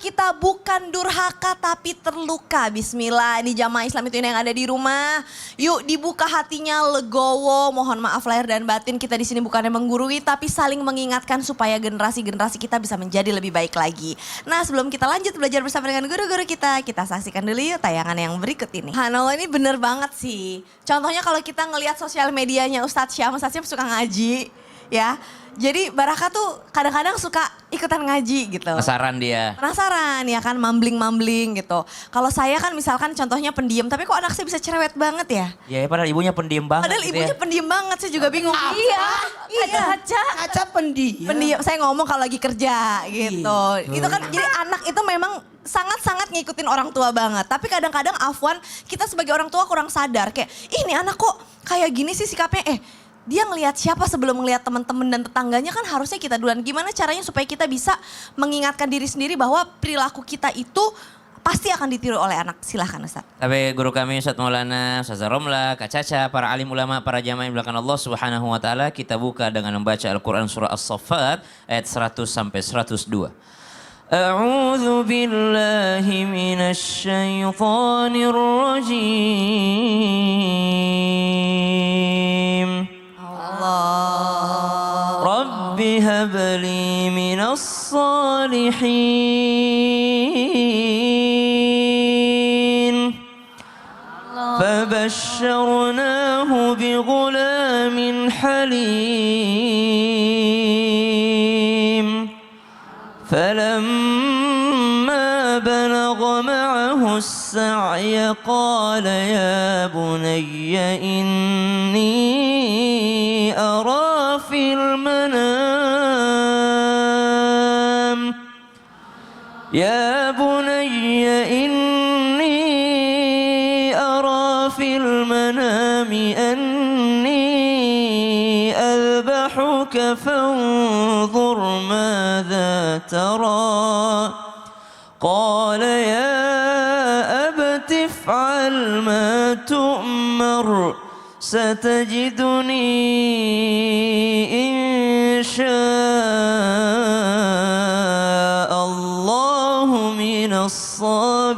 kita bukan durhaka tapi terluka. Bismillah, ini jamaah Islam itu yang ada di rumah. Yuk dibuka hatinya, legowo. Mohon maaf lahir dan batin, kita di sini bukannya menggurui tapi saling mengingatkan supaya generasi-generasi kita bisa menjadi lebih baik lagi. Nah, sebelum kita lanjut belajar bersama dengan guru-guru kita saksikan dulu yuk tayangan yang berikut ini. Hanolo ini bener banget sih. Contohnya kalau kita ngelihat sosial medianya Ustadz Syam suka ngaji ya. Jadi Baraka tuh kadang-kadang suka ikutan ngaji gitu. Penasaran dia. Penasaran ya kan, mambling-mambling gitu. Kalau saya kan misalkan contohnya pendiam, tapi kok anak saya bisa cerewet banget ya? Ya padahal ibunya pendiam banget. Padahal gitu ibunya ya. pendiam banget, saya juga bingung. Iya, Caca. Caca pendiam. Pendiam, saya ngomong kalau lagi kerja gitu. Itu kan jadi anak itu memang sangat-sangat ngikutin orang tua banget. Tapi kadang-kadang Afwan, kita sebagai orang tua kurang sadar. Kayak, ini anak kok kayak gini sih sikapnya. Dia ngelihat siapa sebelum ngelihat teman-teman dan tetangganya kan harusnya kita duluan. Gimana caranya supaya kita bisa mengingatkan diri sendiri bahwa perilaku kita itu pasti akan ditiru oleh anak. Silahkan Ustaz. Tapi guru kami Ustaz Maulana, Ustaz Romla, Kak Caca, para alim ulama, para jamaah yang belakang Allah Subhanahu wa taala, kita buka dengan membaca Al-Qur'an surah As-Saffat ayat 100 sampai 102. A'udzu billahi minasy syaithanir rajim. Rabbi habli minas salihin. Fabashsharnahu bighulamin halim. فلما بلغ معه السعي قال يا بني إني أرى في المنام يا بني إني أرى في المنام أني أذبحك فانظر ماذا ترى قال يا أبت افعل ما تؤمر ستجدني إن شاء الله من الصابرين.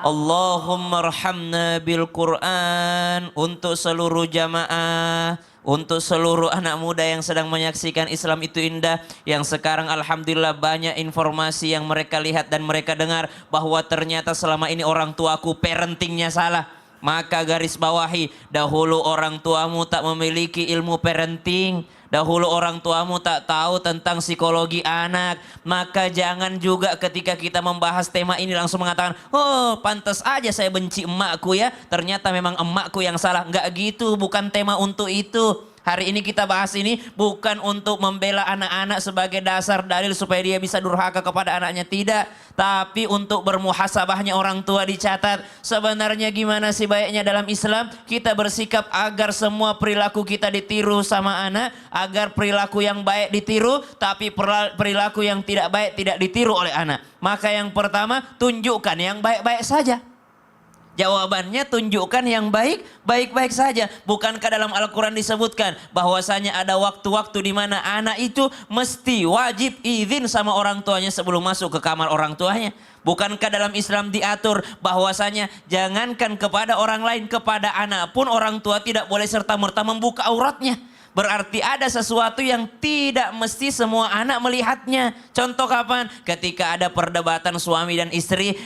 Allahumma arhamna bil Quran. Untuk seluruh jamaah, untuk seluruh anak muda yang sedang menyaksikan Islam itu indah, yang sekarang alhamdulillah banyak informasi yang mereka lihat dan mereka dengar bahwa ternyata selama ini orang tuaku parentingnya salah. Maka garis bawahi, dahulu orang tuamu tak memiliki ilmu parenting. Dahulu orang tuamu tak tahu tentang psikologi anak. Maka jangan juga ketika kita membahas tema ini langsung mengatakan, oh pantas aja saya benci emakku ya. Ternyata memang emakku yang salah. Enggak gitu, bukan tema untuk itu. Hari ini kita bahas ini bukan untuk membela anak-anak sebagai dasar dalil supaya dia bisa durhaka kepada anaknya. Tidak. Tapi untuk bermuhasabahnya orang tua dicatat. Sebenarnya gimana sih baiknya dalam Islam? Kita bersikap agar semua perilaku kita ditiru sama anak. Agar perilaku yang baik ditiru. Tapi perilaku yang tidak baik tidak ditiru oleh anak. Maka yang pertama, tunjukkan yang baik-baik saja. Jawabannya tunjukkan yang baik, baik-baik saja. Bukankah dalam Al-Quran disebutkan bahwasanya ada waktu-waktu di mana anak itu mesti wajib izin sama orang tuanya sebelum masuk ke kamar orang tuanya? Bukankah dalam Islam diatur bahwasanya jangankan kepada orang lain, kepada anak pun orang tua tidak boleh serta-merta membuka auratnya? Berarti ada sesuatu yang tidak mesti semua anak melihatnya. Contoh kapan? Ketika ada perdebatan suami dan istri,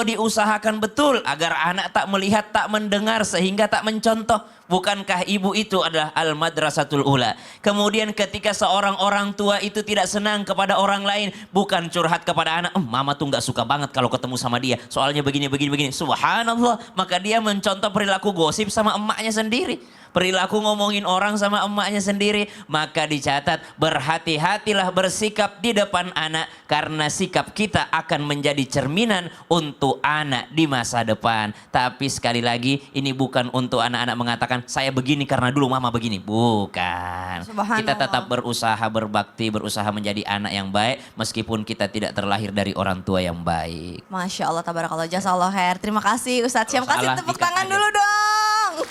diusahakan betul agar anak tak melihat, tak mendengar sehingga tak mencontoh. Bukankah ibu itu adalah al-madrasatul ula? Kemudian ketika seorang orang tua itu tidak senang kepada orang lain, bukan curhat kepada anak, mama tuh gak suka banget kalau ketemu sama dia, soalnya begini. Subhanallah, maka dia mencontoh perilaku gosip sama emaknya sendiri. Perilaku ngomongin orang sama emaknya sendiri. Maka dicatat, berhati-hatilah bersikap di depan anak. Karena sikap kita akan menjadi cerminan untuk anak di masa depan. Tapi sekali lagi, ini bukan untuk anak-anak mengatakan, saya begini karena dulu mama begini. Bukan. Kita tetap berusaha berbakti, berusaha menjadi anak yang baik. Meskipun kita tidak terlahir dari orang tua yang baik. Masya Allah, tabarakallah, jazakallah khair. Terima kasih Ustadz Syam, kasih tepuk tangan dulu dong.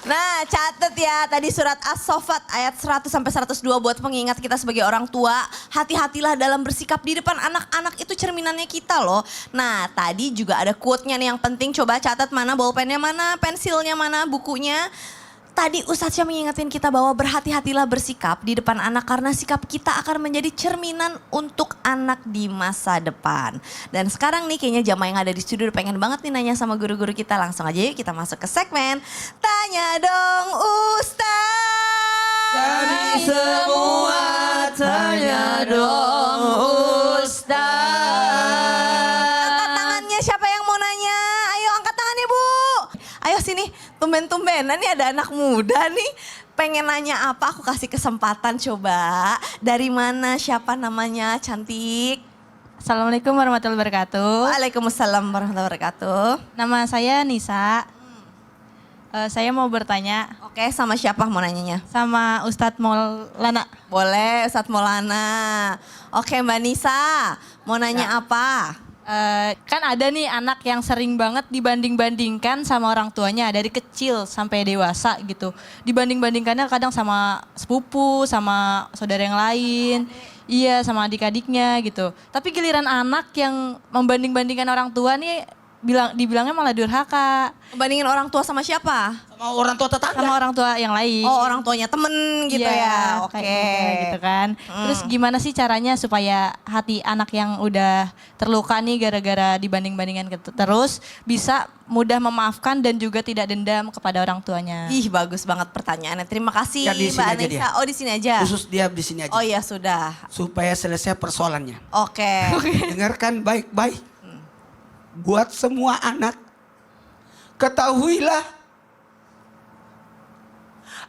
Nah, catet ya tadi surat As-Saffat ayat 100 sampai 102 buat pengingat kita sebagai orang tua. Hati-hatilah dalam bersikap di depan anak-anak, itu cerminannya kita loh. Nah, tadi juga ada quote-nya nih yang penting, coba catat mana bolpennya mana, pensilnya mana, bukunya. Tadi Ustadz Syah mengingatkan kita bahwa berhati-hatilah bersikap di depan anak karena sikap kita akan menjadi cerminan untuk anak di masa depan. Dan sekarang nih kayaknya jamaah yang ada di studio pengen banget nih nanya sama guru-guru kita. Langsung aja yuk kita masuk ke segmen Tanya Dong Ustadz. Kami semua tanya dong Ustaz. Angkat tangannya siapa yang mau nanya? Ayo angkat tangannya Bu. Ayo sini, tumben-tumbenan nih ada anak muda nih. Pengen nanya apa, aku kasih kesempatan coba. Dari mana, siapa namanya, cantik? Assalamualaikum warahmatullahi wabarakatuh. Waalaikumsalam warahmatullahi wabarakatuh. Nama saya Nisa. Saya mau bertanya Oke, sama siapa mau nanyanya? sama Ustadz Maulana. Boleh, Ustadz Maulana. Oke Mbak Nisa, mau nanya apa? Kan ada nih anak yang sering banget dibanding-bandingkan sama orang tuanya dari kecil sampai dewasa gitu. Dibanding-bandingkannya kadang sama sepupu, sama saudara yang lain. Iya, sama adik-adiknya gitu. Tapi giliran anak yang membanding-bandingkan orang tua nih dibilangnya malah durhaka Bandingin orang tua sama siapa? Sama orang tua tetangga. sama orang tua yang lain. Oh, orang tuanya temen gitu ya. Iya, Oke. kayak gitu kan. Terus gimana sih caranya supaya hati anak yang udah terluka nih gara-gara dibanding-bandingkan terus bisa mudah memaafkan dan juga tidak dendam kepada orang tuanya. Ih, bagus banget pertanyaannya. Terima kasih Ya, di sini Mbak aja Anissa. Oh, di sini aja. Khusus dia di sini aja. Oh iya, sudah. Supaya selesai persoalannya. Oke. Dengarkan baik-baik. Buat semua anak, ketahuilah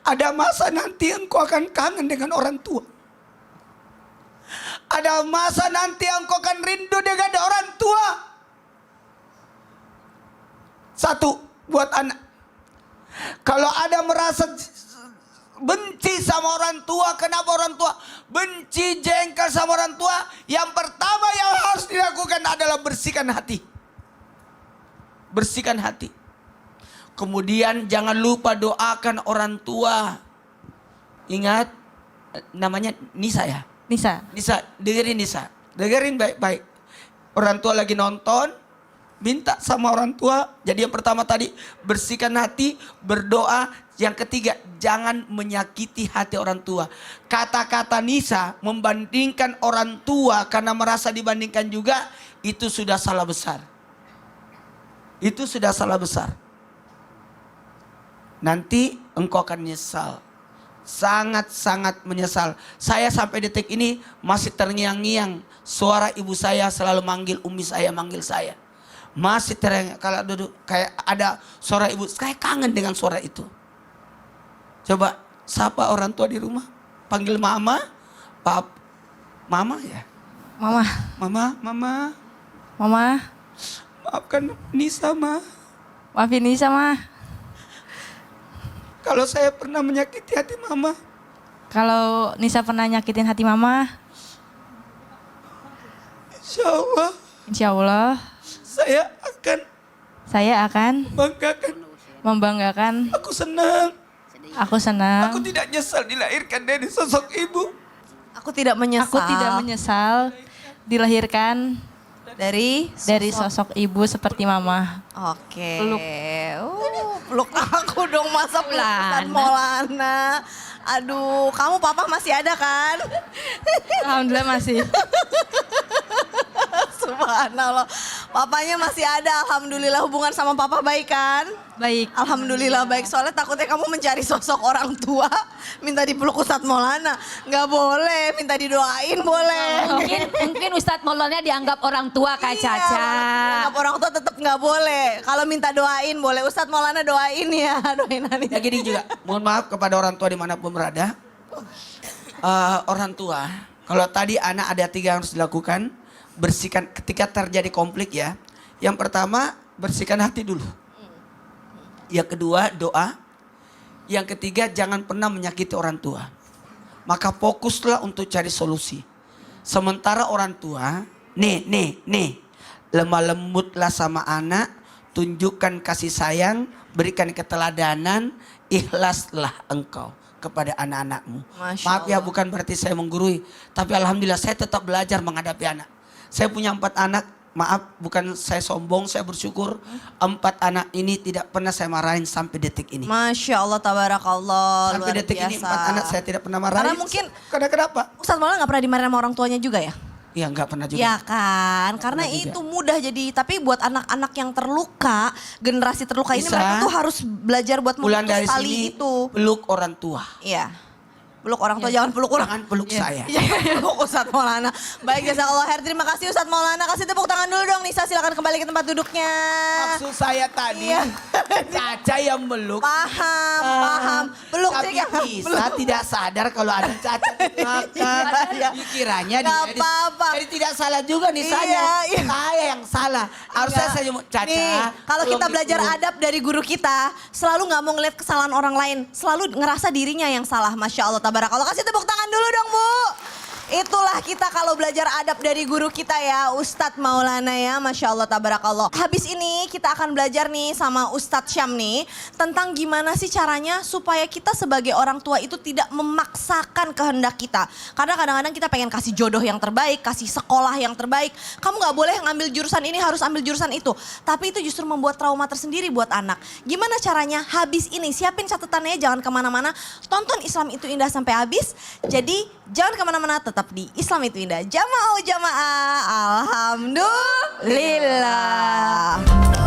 ada masa nanti engkau akan kangen dengan orang tua. Ada masa nanti engkau akan rindu dengan orang tua. Satu, buat anak. Kalau ada merasa benci sama orang tua, kenapa orang tua? Benci, jengkel sama orang tua. Yang pertama yang harus dilakukan adalah bersihkan hati. Bersihkan hati. Kemudian jangan lupa doakan orang tua. Ingat, namanya Nisa ya? Nisa. Nisa, dengerin Nisa. Dengerin baik-baik. Orang tua lagi nonton, minta sama orang tua. Jadi yang pertama tadi, bersihkan hati, berdoa. Yang ketiga, jangan menyakiti hati orang tua. Kata-kata Nisa membandingkan orang tua karena merasa dibandingkan juga, itu sudah salah besar. Itu sudah salah besar. Nanti engkau akan menyesal. Sangat-sangat menyesal. Saya sampai detik ini masih terngiang-ngiang. Suara ibu saya selalu manggil, umi saya manggil saya. Masih terngiang. Kalau duduk kayak ada suara ibu, saya kangen dengan suara itu. Coba sapa orang tua di rumah. Panggil mama, pap, mama ya. Mama. Mama, mama. Mama. Maafkan Nisa, ma. Maafin Nisa, Ma. Kalau saya pernah menyakiti hati mama. Kalau Nisa pernah nyakitin hati Mama, Insya Allah insya Allah saya akan saya akan membanggakan. membanggakan. Aku senang. Aku senang. Aku tidak nyesal dilahirkan dari sosok ibu. Aku tidak menyesal. Aku tidak menyesal dilahirkan dari sosok ibu seperti Mama. Oke. Peluk. Peluk aku dong masa peluk Ustadz Maulana. Aduh, kamu papa masih ada kan? Alhamdulillah masih. Subhanallah. Papanya masih ada, alhamdulillah. Hubungan sama papa baik kan? Baik. Alhamdulillah baik. Soalnya takutnya kamu mencari sosok orang tua, minta dipeluk Ustadz Maulana. Nggak boleh, minta didoain boleh. Mungkin Ustadz Maulana dianggap orang tua Kak Iya, Caca. dianggap orang tua tetap nggak boleh. Kalau minta doain boleh. Ustadz Maulana doain ya, doain Ani. Ya gini juga, mohon maaf kepada orang tua dimanapun berada. Orang tua, kalau tadi anak ada 3 yang harus dilakukan. Bersihkan ketika terjadi konflik ya. Yang pertama, bersihkan hati dulu. Yang kedua, doa. Yang ketiga, jangan pernah menyakiti orang tua. Maka fokuslah untuk cari solusi. Sementara orang tua, nih. Lemah lembutlah sama anak, tunjukkan kasih sayang, berikan keteladanan, ikhlaslah engkau kepada anak-anakmu. Masya Maaf ya, Allah. bukan berarti saya menggurui, tapi alhamdulillah saya tetap belajar menghadapi anak. Saya punya 4 anak, maaf bukan saya sombong, saya bersyukur 4 anak ini tidak pernah saya marahin sampai detik ini. Masya Allah, tabarakallah, Sampai luar detik ini biasa. 4 anak saya tidak pernah marahin. Karena mungkin Karena kenapa? Ustadz Maulana nggak pernah dimarahin sama orang tuanya juga ya? Ya nggak pernah juga. Ya kan, karena pernah juga. itu mudah jadi. Tapi buat anak-anak yang terluka, generasi terluka ini Bisa. mereka tuh harus belajar buat Pulang memutus dari tali sini itu. peluk orang tua. Iya. Peluk orang tua, jangan peluk orang. Jangan peluk saya. Jangan peluk Ustadz Maulana. Baik, jazakallah khair. Terima kasih Ustadz Maulana. Kasih tepuk tangan dulu dong Nisa, silakan kembali ke tempat duduknya. Maksud saya tadi Iya. Caca yang meluk. Paham. Peluk Tapi sih, kan? Isa tidak sadar kalau ada cacat di belakang. Dikiranya Nggak dia. apa-apa. Jadi tidak salah juga nih Iya, saya. iya. Saya yang salah. Harusnya Enggak. saya cuma Caca. Nih, kalau kita tolong belajar dipeluk. adab dari guru kita, selalu nggak mau ngeliat kesalahan orang lain, selalu ngerasa dirinya yang salah. Masya Allah, tabarakallah. Kasih tepuk tangan dulu dong, Bu. Itulah kita kalau belajar adab dari guru kita ya, Ustadz Maulana ya, Masya Allah, tabarakallah. Habis ini kita akan belajar nih sama Ustadz Syam nih, tentang gimana sih caranya supaya kita sebagai orang tua itu tidak memaksakan kehendak kita. Karena kadang-kadang kita pengen kasih jodoh yang terbaik, kasih sekolah yang terbaik. Kamu nggak boleh ngambil jurusan ini, harus ambil jurusan itu. Tapi itu justru membuat trauma tersendiri buat anak. Gimana caranya? Habis ini siapin catatannya, jangan kemana-mana. Tonton Islam Itu Indah sampai habis. Jadi jangan kemana-mana, tetap di Islam Itu Indah. Jamaah, jamaah. Alhamdulillah.